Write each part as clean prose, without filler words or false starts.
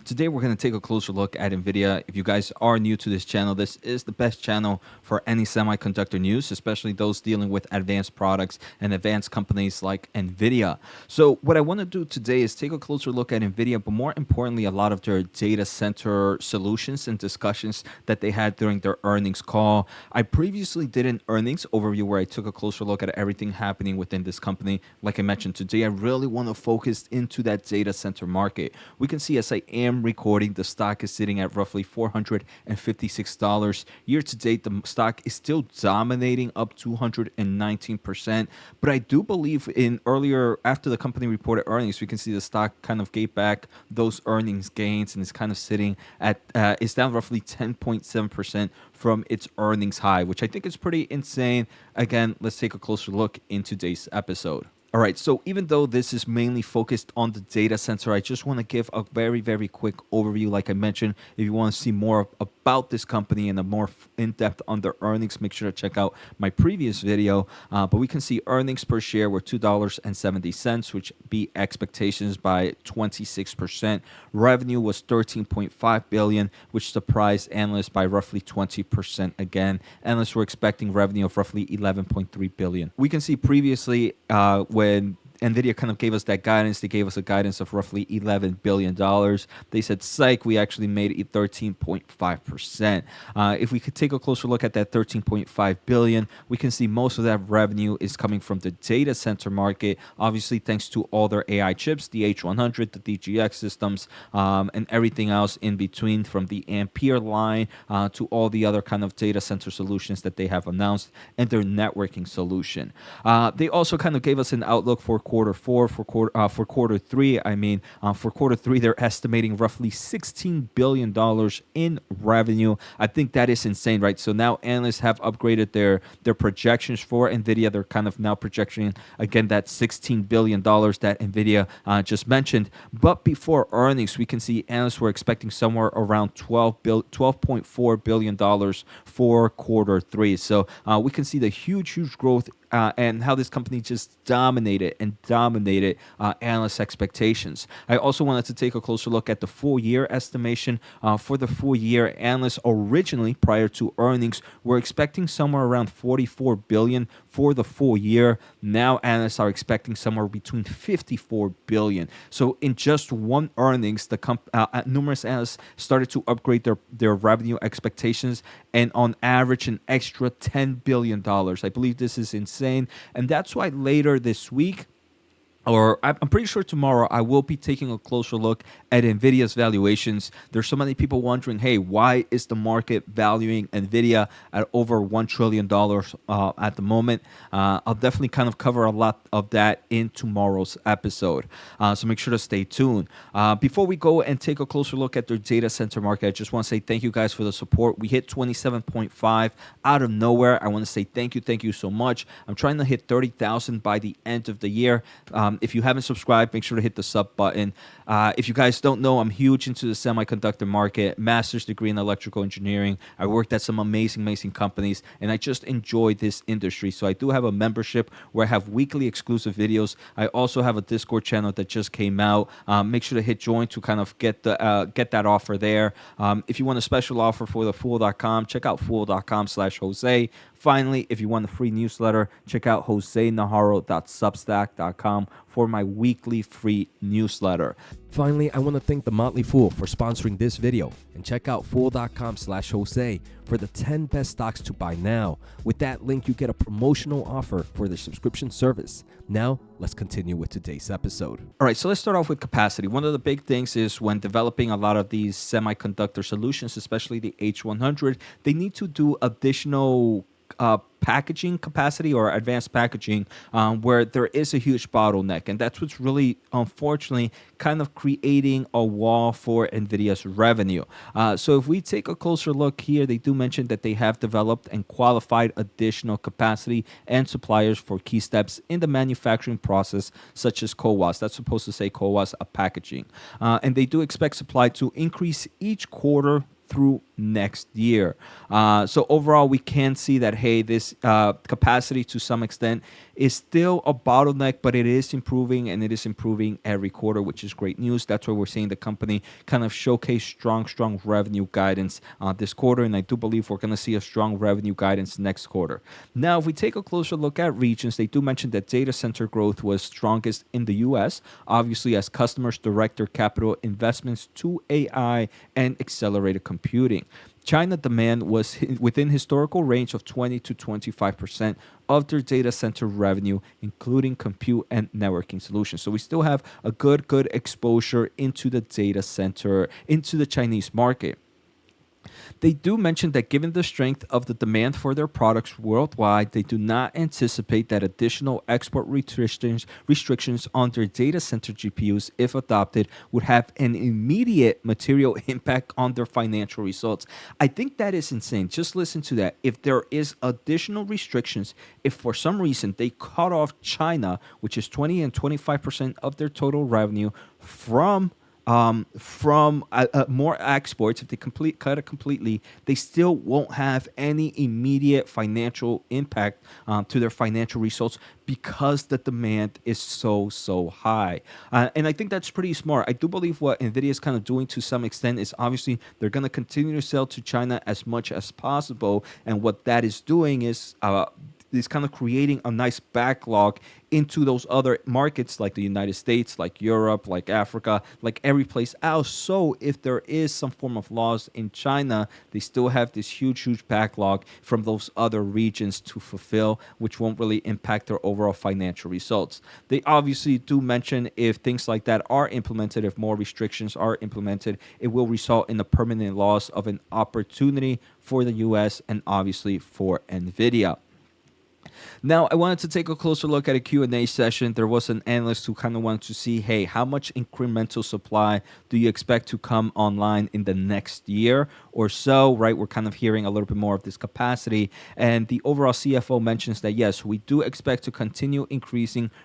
Today, we're going to take a closer look at NVIDIA. If you guys are new to this channel, this is the best channel for any semiconductor news, especially those dealing with advanced products and advanced companies like NVIDIA. So what I want to do today is take a closer look at NVIDIA, but more importantly, a lot of their data center solutions and discussions that they had during their earnings call. I previously did an earnings overview where I took a closer look at everything happening within this company. Like I mentioned today, I really want to focus into that data center market. We can see as I am recording, the stock is sitting at roughly $456. Year to date, the stock is still dominating up 219%. But I do believe in earlier, after the company reported earnings, we can see the stock kind of gave back those earnings gains and is kind of sitting at, it's down roughly 10.7% from its earnings high, which I think is pretty insane. Again, let's take a closer look in today's episode. All right, so even though this is mainly focused on the data center, I just want to give a very, very quick overview. Like I mentioned, if you want to see more about this company and a more in-depth on their earnings, make sure to check out my previous video. But we can see earnings per share were $2.70, which beat expectations by 26%. Revenue was $13.5 billion, which surprised analysts by roughly 20% again. Analysts were expecting revenue of roughly $11.3 billion. We can see previously when NVIDIA kind of gave us that guidance, they gave us a guidance of roughly $11 billion. They said, psych, we actually made it 13.5%. If we could take a closer look at that 13.5 billion, we can see most of that revenue is coming from the data center market, obviously thanks to all their AI chips, the H100, the DGX systems, and everything else in between, from the Ampere line to all the other kind of data center solutions that they have announced and their networking solution. They also kind of gave us an outlook for quarter four, for quarter three. For quarter three, they're estimating roughly $16 billion in revenue. I think that is insane, right? So now analysts have upgraded their projections for NVIDIA. They're kind of now projecting, again, that $16 billion that NVIDIA just mentioned. But before earnings, we can see analysts were expecting somewhere around $12.4 billion for quarter three. So we can see the huge growth and how this company just dominated analyst expectations. I also wanted to take a closer look at the full year estimation. For the full year, analysts originally, prior to earnings, were expecting somewhere around $44 billion for the full year. Now analysts are expecting somewhere between $54 billion. So in just one earnings, numerous analysts started to upgrade their revenue expectations, and on average an extra $10 billion. I believe this is insane. And that's why later this week, or I'm pretty sure tomorrow, I will be taking a closer look at NVIDIA's valuations. There's so many people wondering, hey, why is the market valuing NVIDIA at over $1 trillion at the moment? I'll definitely kind of cover a lot of that in tomorrow's episode. So make sure to stay tuned. Before we go and take a closer look at their data center market, I just want to say thank you guys for the support. We hit 27.5 out of nowhere. I want to say thank you so much. I'm trying to hit 30,000 by the end of the year. If you haven't subscribed, make sure to hit the sub button. If you guys don't know, I'm huge into the semiconductor market, master's degree in electrical engineering. I worked at some amazing companies, and I just enjoy this industry. So I do have a membership where I have weekly exclusive videos. I also have a Discord channel that just came out. Make sure to hit join to kind of get that offer there. If you want a special offer for the Fool.com, check out Fool.com/Jose. Finally, if you want a free newsletter, check out josenaharo.substack.com for my weekly free newsletter. Finally, I want to thank The Motley Fool for sponsoring this video, and check out Fool.com/Jose for the 10 best stocks to buy now. With that link, you get a promotional offer for the subscription service. Now, let's continue with today's episode. All right, so let's start off with capacity. One of the big things is when developing a lot of these semiconductor solutions, especially the H100, they need to do additional packaging capacity or advanced packaging where there is a huge bottleneck, and that's what's really, unfortunately, kind of creating a wall for NVIDIA's revenue. So if we take a closer look here, they do mention that they have developed and qualified additional capacity and suppliers for key steps in the manufacturing process, such as CoWoS. That's supposed to say CoWoS packaging. And they do expect supply to increase each quarter through next year. So overall, we can see that, hey, this capacity to some extent is still a bottleneck, but it is improving, and it is improving every quarter, which is great news. That's why we're seeing the company kind of showcase strong revenue guidance this quarter, and I do believe we're going to see a strong revenue guidance next quarter. Now, if we take a closer look at regions, they do mention that data center growth was strongest in the U.S., obviously as customers direct their capital investments to AI and accelerated computing. China demand was within historical range of 20 to 25% of their data center revenue, including compute and networking solutions. So we still have a good exposure into the data center, into the Chinese market. They do mention that given the strength of the demand for their products worldwide, they do not anticipate that additional export restrictions on their data center GPUs, if adopted, would have an immediate material impact on their financial results. I think that is insane. Just listen to that. If there is additional restrictions, if for some reason they cut off China, which is 20 and 25% of their total revenue, from more exports, if they cut it completely, they still won't have any immediate financial impact to their financial results because the demand is so high. And I think that's pretty smart. I do believe what NVIDIA is kind of doing to some extent is obviously they're going to continue to sell to China as much as possible. And what that is doing is kind of creating a nice backlog into those other markets like the United States, like Europe, like Africa, like every place else. So if there is some form of loss in China, they still have this huge backlog from those other regions to fulfill, which won't really impact their overall financial results. They obviously do mention if things like that are implemented, if more restrictions are implemented, it will result in a permanent loss of an opportunity for the US and obviously for NVIDIA. Now, I wanted to take a closer look at a Q&A session. There was an analyst who kind of wanted to see, hey, how much incremental supply do you expect to come online in the next year or so, right? We're kind of hearing a little bit more of this capacity. And the overall CFO mentions that, yes, we do expect to continue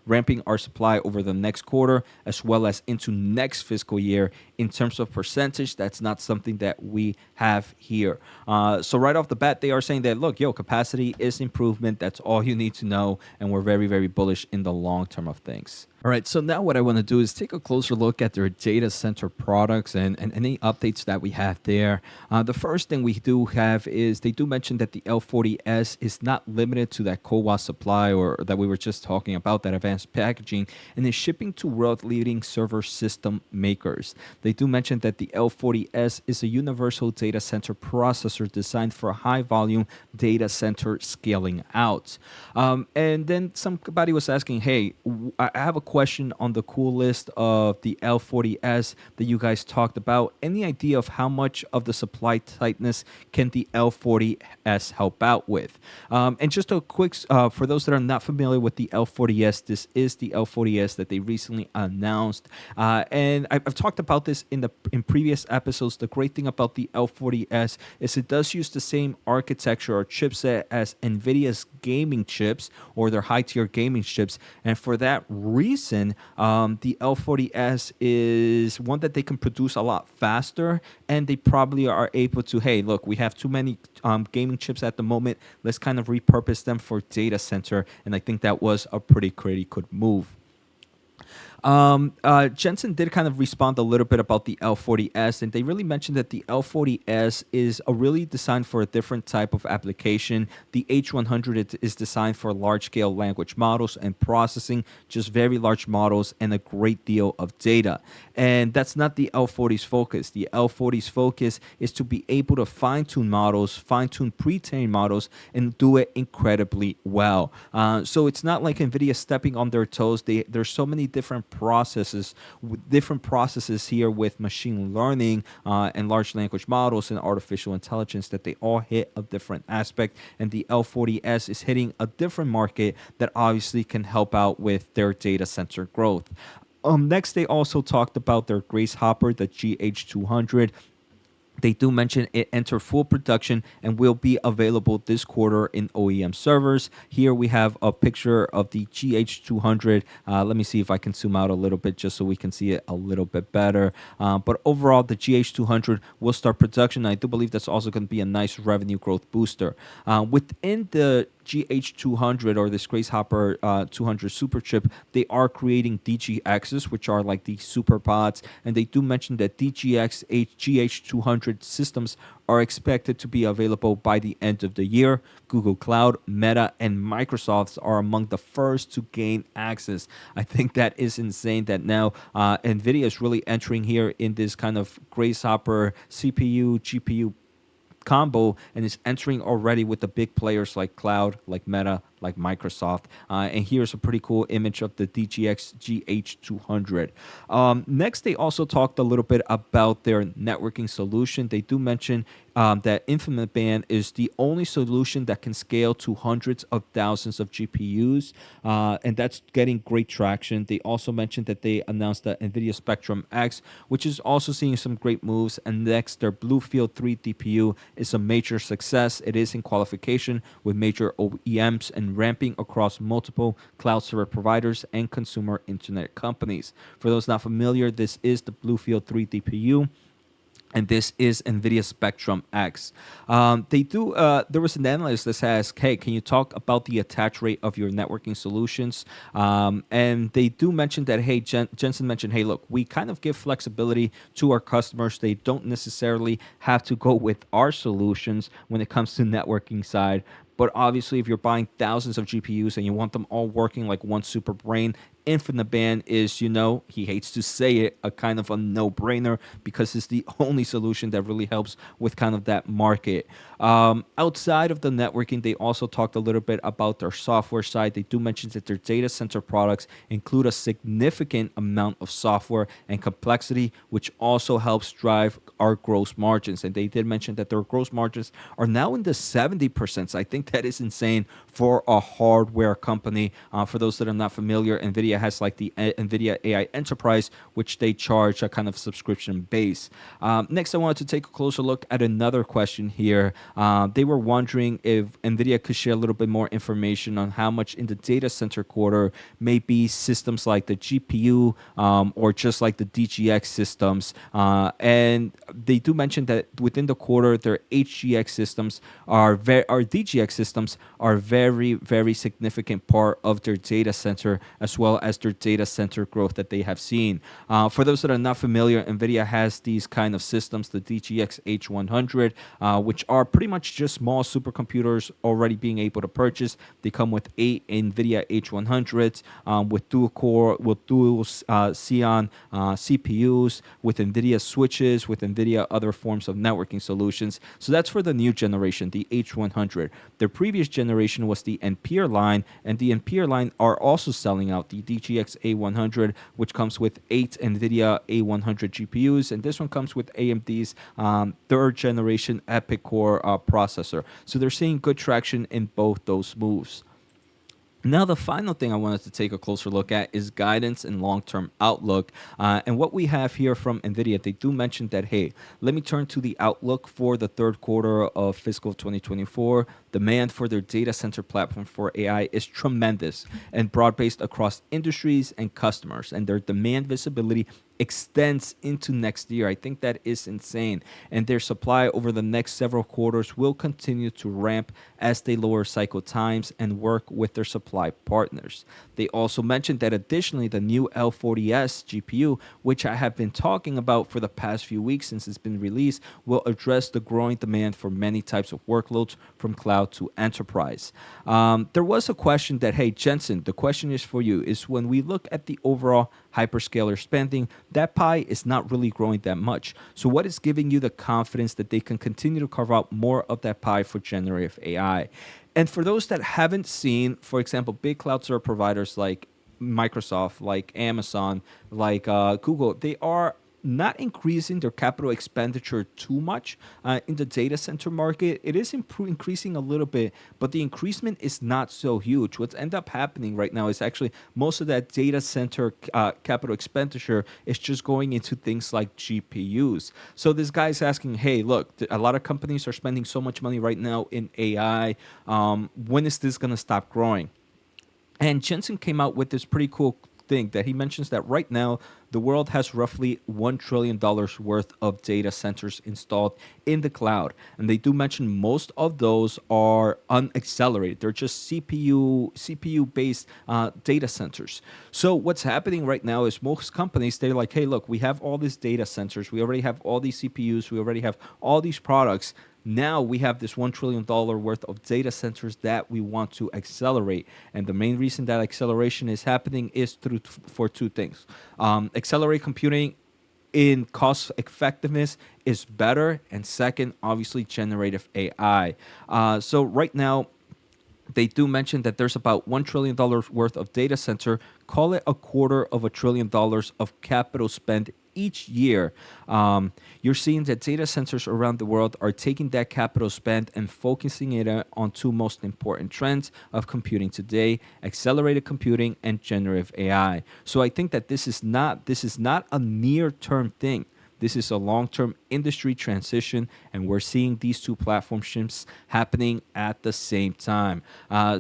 ramping our supply over the next quarter, as well as into next fiscal year. In terms of percentage, that's not something that we have here. So right off the bat, they are saying that, look, capacity is improvement. That's all you need to know. And we're very bullish in the long term of things. All right, so now what I want to do is take a closer look at their data center products and any updates that we have there. The first thing we do have is they do mention that the L40S is not limited to that CoWoS supply or that we were just talking about, that advanced packaging, and is shipping to world-leading server system makers. They do mention that the L40S is a universal data center processor designed for high-volume data center scaling out. And then somebody was asking, hey, I have a question on the cool list of the L40S that you guys talked about. Any idea of how much of the supply tightness can the L40S help out with? And just a quick, for those that are not familiar with the L40S, this is the L40S that they recently announced. And I've talked about this in previous episodes. The great thing about the L40S is it does use the same architecture or chipset as NVIDIA's gaming chips or their high-tier gaming chips. And for that reason, the L40S is one that they can produce a lot faster, and they probably are able to, hey, look, we have too many gaming chips at the moment. Let's kind of repurpose them for data center. And I think that was a pretty good move. Jensen did kind of respond a little bit about the L40S, and they really mentioned that the L40S is really designed for a different type of application. The H100 is designed for large-scale language models and processing just very large models and a great deal of data. And that's not the L40's focus. The L40's focus is to be able to fine-tune models, fine-tune pre-trained models, and do it incredibly well. So it's not like NVIDIA stepping on their toes. There's so many different processes here with machine learning and large language models and artificial intelligence that they all hit a different aspect, and the L40S is hitting a different market that obviously can help out with their data center growth. Next, they also talked about their Grace Hopper, the GH200. They do mention it entered full production and will be available this quarter in OEM servers. Here we have a picture of the GH200. Let me see if I can zoom out a little bit just so we can see it a little bit better. But overall, the GH200 will start production. I do believe that's also going to be a nice revenue growth booster. Within the GH200 or this Grace Hopper 200 super chip, they are creating DGXs, which are like the super pods, and they do mention that DGX GH200 systems are expected to be available by the end of the year. Google Cloud, Meta, and Microsoft are among the first to gain access. I think that is insane that now NVIDIA is really entering here in this kind of Grace Hopper CPU, GPU combo and is entering already with the big players like Cloud, like Meta, like Microsoft. And here's a pretty cool image of the DGX GH200. Next, they also talked a little bit about their networking solution. They do mention that Infinite Band is the only solution that can scale to hundreds of thousands of GPUs, and that's getting great traction. They also mentioned that they announced the NVIDIA Spectrum X, which is also seeing some great moves. And next, their Bluefield 3 DPU is a major success. It is in qualification with major OEMs and ramping across multiple cloud server providers and consumer internet companies. For those not familiar, this is the Bluefield 3 DPU. And this is NVIDIA Spectrum X. There was an analyst that says, hey, can you talk about the attach rate of your networking solutions? And they do mention that, hey, Jensen mentioned, hey, look, we kind of give flexibility to our customers. They don't necessarily have to go with our solutions when it comes to networking side. But obviously, if you're buying thousands of GPUs and you want them all working like one super brain, Infinite Band is, he hates to say it, a kind of a no-brainer because it's the only solution that really helps with kind of that market. Outside of the networking, they also talked a little bit about their software side. They do mention that their data center products include a significant amount of software and complexity, which also helps drive our gross margins. And they did mention that their gross margins are now in the 70%. I think that is insane for a hardware company. For those that are not familiar, NVIDIA has like the NVIDIA AI Enterprise, which they charge a kind of subscription base. Next, I wanted to take a closer look at another question here. They were wondering if NVIDIA could share a little bit more information on how much in the data center quarter may be systems like the GPU or just like the DGX systems. And they do mention that within the quarter, their HGX systems our DGX systems are very, very significant part of their data center as well as their data center growth that they have seen. For those that are not familiar, NVIDIA has these kind of systems, the DGX H100, which are pretty much just small supercomputers already being able to purchase. They come with 8 NVIDIA H100s with dual core, with dual Xeon CPUs, with NVIDIA switches, with NVIDIA other forms of networking solutions. So that's for the new generation, the H100. Their previous generation was the Ampere line, and the Ampere line are also selling out the DGX A100, which comes with 8 NVIDIA A100 GPUs, and this one comes with AMD's third generation Epic Core processor. So they're seeing good traction in both those moves. Now, the final thing I wanted to take a closer look at is guidance and long-term outlook. And what we have here from NVIDIA, they do mention that, hey, let me turn to the outlook for the third quarter of fiscal 2024. Demand for their data center platform for AI is tremendous and broad-based across industries and customers, and their demand visibility extends into next year. I think that is insane. And their supply over the next several quarters will continue to ramp as they lower cycle times and work with their supply partners. They also mentioned that additionally, the new L40S GPU, which I have been talking about for the past few weeks since it's been released, will address the growing demand for many types of workloads from cloud to enterprise. There was a question that, hey, Jensen, the question is for you, is when we look at the overall hyperscaler spending, that pie is not really growing that much. So what is giving you the confidence that they can continue to carve out more of that pie for generative AI? And for those that haven't seen, for example, big cloud server providers like Microsoft, like Amazon, like Google, they are not increasing their capital expenditure too much in the data center market. It is increasing a little bit, but the increasement is not so huge. What's end up happening right now is actually most of that data center capital expenditure is just going into things like GPUs. So this guy's asking, hey, look, a lot of companies are spending so much money right now in AI. When is this going to stop growing? And Jensen came out with this pretty cool thing that he mentions that right now the world has roughly $1 trillion worth of data centers installed in the cloud. And they do mention most of those are unaccelerated. They're just CPU based data centers. So what's happening right now is most companies, they're like, hey, look, we have all these data centers. We already have all these CPUs. We already have all these products. Now we have this $1 trillion worth of data centers that we want to accelerate. And the main reason that acceleration is happening is for two things. Accelerate computing in cost effectiveness is better. And second, obviously, generative AI. So right now, they do mention that there's about $1 trillion worth of data center, call it $250 billion of capital spend each year. You're seeing that data centers around the world are taking that capital spend and focusing it on two most important trends of computing today: accelerated computing and generative AI. So I think that this is not a near-term thing. This is a long-term industry transition, and we're seeing these two platform shifts happening at the same time.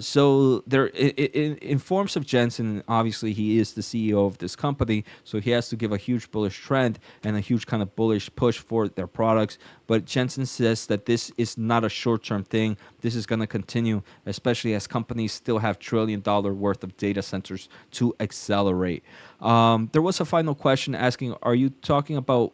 So there, in forms of Jensen, obviously he is the CEO of this company, so he has to give a huge bullish trend and a huge kind of bullish push for their products. But Jensen says that this is not a short-term thing. This is going to continue, especially as companies still have $1 trillion worth of data centers to accelerate. There was a final question asking, are you talking about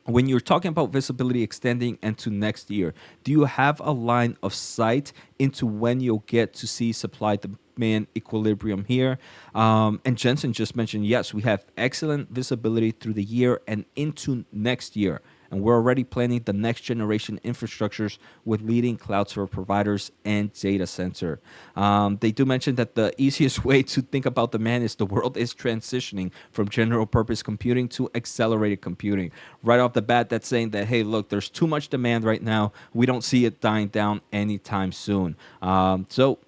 when you're talking about visibility extending into next year, do you have a line of sight into when you'll get to see supply demand equilibrium here? And Jensen just mentioned, yes, we have excellent visibility through the year and into next year. And we're already planning the next generation infrastructures with leading cloud server providers and data center. They do mention that the easiest way to think about demand is the world is transitioning from general purpose computing to accelerated computing. Right off the bat, that's saying that, hey, look, there's too much demand right now. We don't see it dying down anytime soon. So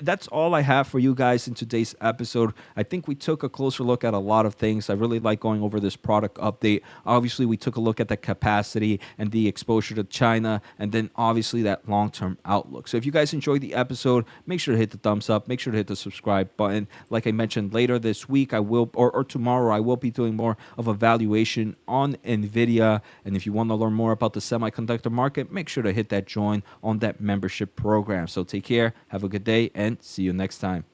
that's all I have for you guys in today's episode. I think we took a closer look at a lot of things. I really like going over this product update. Obviously, we took a look at the capacity and the exposure to China, and then obviously that long-term outlook. So if you guys enjoyed the episode, make sure to hit the thumbs up, make sure to hit the subscribe button. Like I mentioned, later this week I will, or tomorrow, I will be doing more of a valuation on Nvidia. And if you want to learn more about the semiconductor market, make sure to hit that join on that membership program. So take care, have a good day, and see you next time.